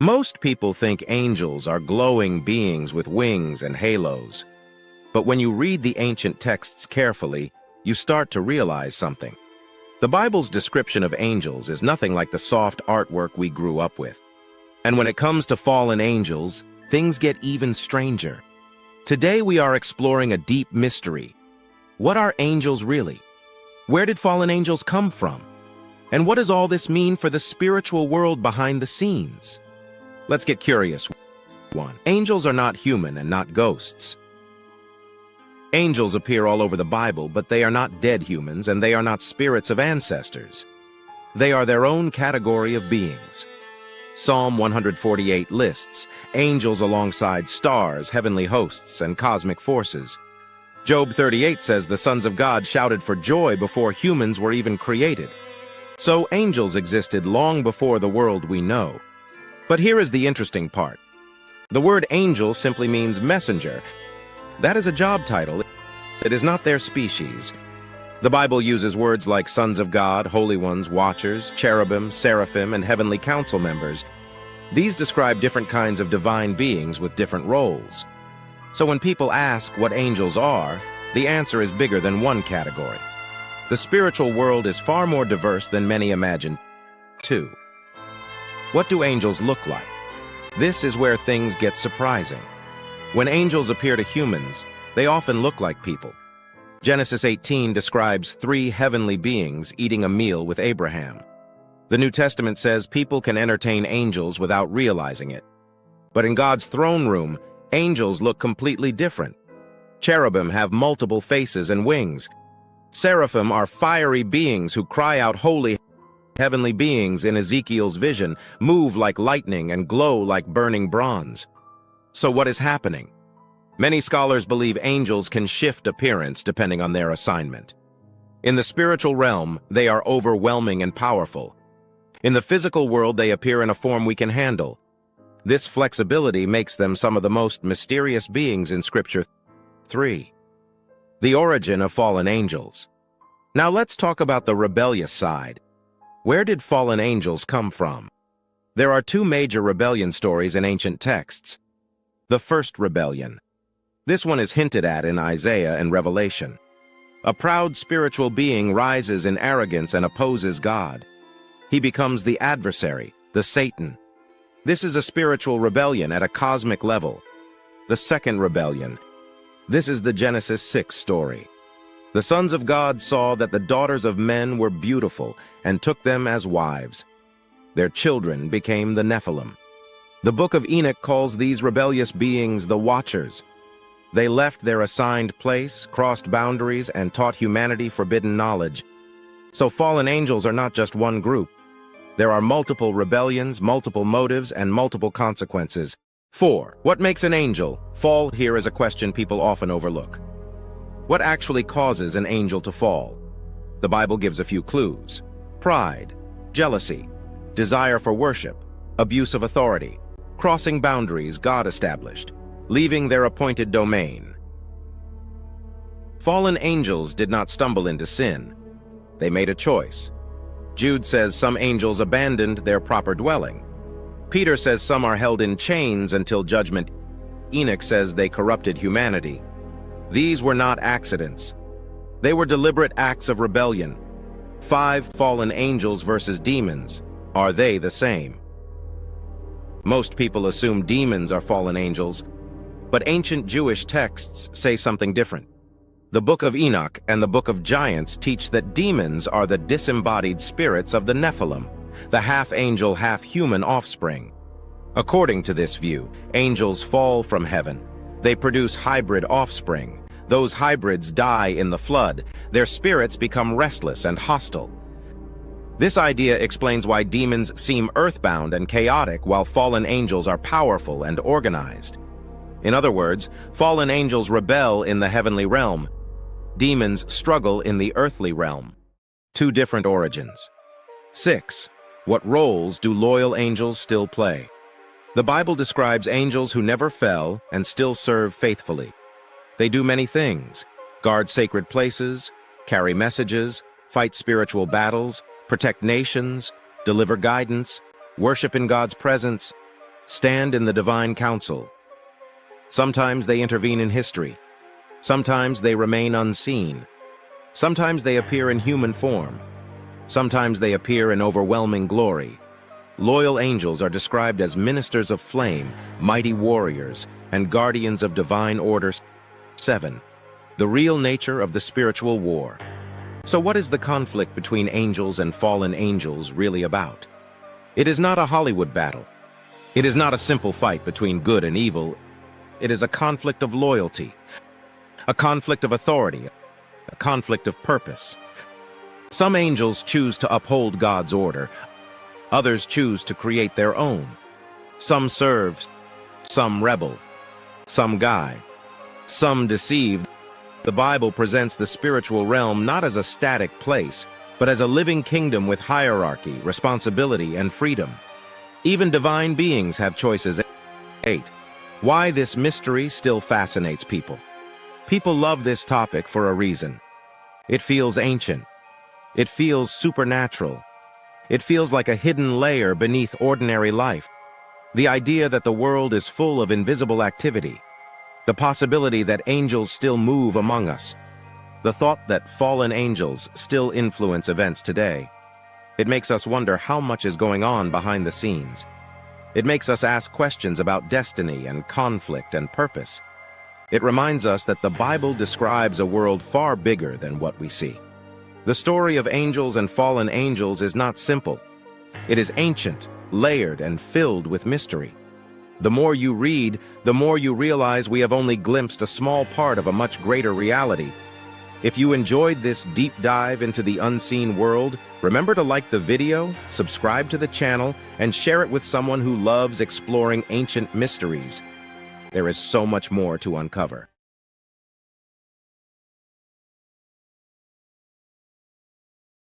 Most people think angels are glowing beings with wings and halos. But when you read the ancient texts carefully, you start to realize something. The Bible's description of angels is nothing like the soft artwork we grew up with. And when it comes to fallen angels, things get even stranger. Today we are exploring a deep mystery. What are angels really? Where did fallen angels come from? And what does all this mean for the spiritual world behind the scenes? Let's get curious. 1. Angels are not human and not ghosts. Angels appear all over the Bible, but they are not dead humans and they are not spirits of ancestors. They are their own category of beings. Psalm 148 lists angels alongside stars, heavenly hosts, and cosmic forces. Job 38 says the sons of God shouted for joy before humans were even created. So angels existed long before the world we know. But here is the interesting part. The word angel simply means messenger. That is a job title. It is not their species. The Bible uses words like sons of God, holy ones, watchers, cherubim, seraphim, and heavenly council members. These describe different kinds of divine beings with different roles. So when people ask what angels are, the answer is bigger than one category. The spiritual world is far more diverse than many imagine. 2. What do angels look like? This is where things get surprising. When angels appear to humans, they often look like people. Genesis 18 describes 3 heavenly beings eating a meal with Abraham. The New Testament says people can entertain angels without realizing it. But in God's throne room, angels look completely different. Cherubim have multiple faces and wings. Seraphim are fiery beings who cry out holy. Heavenly beings in Ezekiel's vision move like lightning and glow like burning bronze. So what is happening? Many scholars believe angels can shift appearance depending on their assignment. In the spiritual realm, they are overwhelming and powerful. In the physical world, they appear in a form we can handle. This flexibility makes them some of the most mysterious beings in Scripture. 3. The origin of fallen angels. Now let's talk about the rebellious side. Where did fallen angels come from? There are 2 major rebellion stories in ancient texts. The first rebellion. This one is hinted at in Isaiah and Revelation. A proud spiritual being rises in arrogance and opposes God. He becomes the adversary, the Satan. This is a spiritual rebellion at a cosmic level. The second rebellion. This is the Genesis 6 story. The sons of God saw that the daughters of men were beautiful and took them as wives. Their children became the Nephilim. The book of Enoch calls these rebellious beings the Watchers. They left their assigned place, crossed boundaries, and taught humanity forbidden knowledge. So fallen angels are not just one group. There are multiple rebellions, multiple motives, and multiple consequences. 4. What makes an angel fall? Here is a question people often overlook. What actually causes an angel to fall? The Bible gives a few clues. Pride, jealousy, desire for worship, abuse of authority, crossing boundaries God established, leaving their appointed domain. Fallen angels did not stumble into sin. They made a choice. Jude says some angels abandoned their proper dwelling. Peter says some are held in chains until judgment. Enoch says they corrupted humanity. These were not accidents. They were deliberate acts of rebellion. 5 fallen angels versus demons. Are they the same? Most people assume demons are fallen angels, but ancient Jewish texts say something different. The Book of Enoch and the Book of Giants teach that demons are the disembodied spirits of the Nephilim, the half-angel, half-human offspring. According to this view, angels fall from heaven. They produce hybrid offspring. Those hybrids die in the flood. Their spirits become restless and hostile. This idea explains why demons seem earthbound and chaotic while fallen angels are powerful and organized. In other words, fallen angels rebel in the heavenly realm. Demons struggle in the earthly realm. 2 different origins. 6. What roles do loyal angels still play? The Bible describes angels who never fell and still serve faithfully. They do many things: guard sacred places, carry messages, fight spiritual battles, protect nations, deliver guidance, worship in God's presence. stand in the divine council. Sometimes they intervene in history. Sometimes they remain unseen. Sometimes they appear in human form. Sometimes they appear in overwhelming glory. Loyal angels are described as ministers of flame, mighty warriors, and guardians of divine order. 7. The real nature of the spiritual war. So what is the conflict between angels and fallen angels really about? It is not a Hollywood battle. It is not a simple fight between good and evil. It is a conflict of loyalty, a conflict of authority, a conflict of purpose. Some angels choose to uphold God's order. Others choose to create their own. Some serve, some rebel, some guide, some deceive. The Bible presents the spiritual realm not as a static place, but as a living kingdom with hierarchy, responsibility, and freedom. Even divine beings have choices. 8. Why this mystery still fascinates people. People love this topic for a reason. It feels ancient. It feels supernatural. It feels like a hidden layer beneath ordinary life. The idea that the world is full of invisible activity. The possibility that angels still move among us. The thought that fallen angels still influence events today. It makes us wonder how much is going on behind the scenes. It makes us ask questions about destiny and conflict and purpose. It reminds us that the Bible describes a world far bigger than what we see. The story of angels and fallen angels is not simple. It is ancient, layered, and filled with mystery. The more you read, the more you realize we have only glimpsed a small part of a much greater reality. If you enjoyed this deep dive into the unseen world, remember to like the video, subscribe to the channel, and share it with someone who loves exploring ancient mysteries. There is so much more to uncover.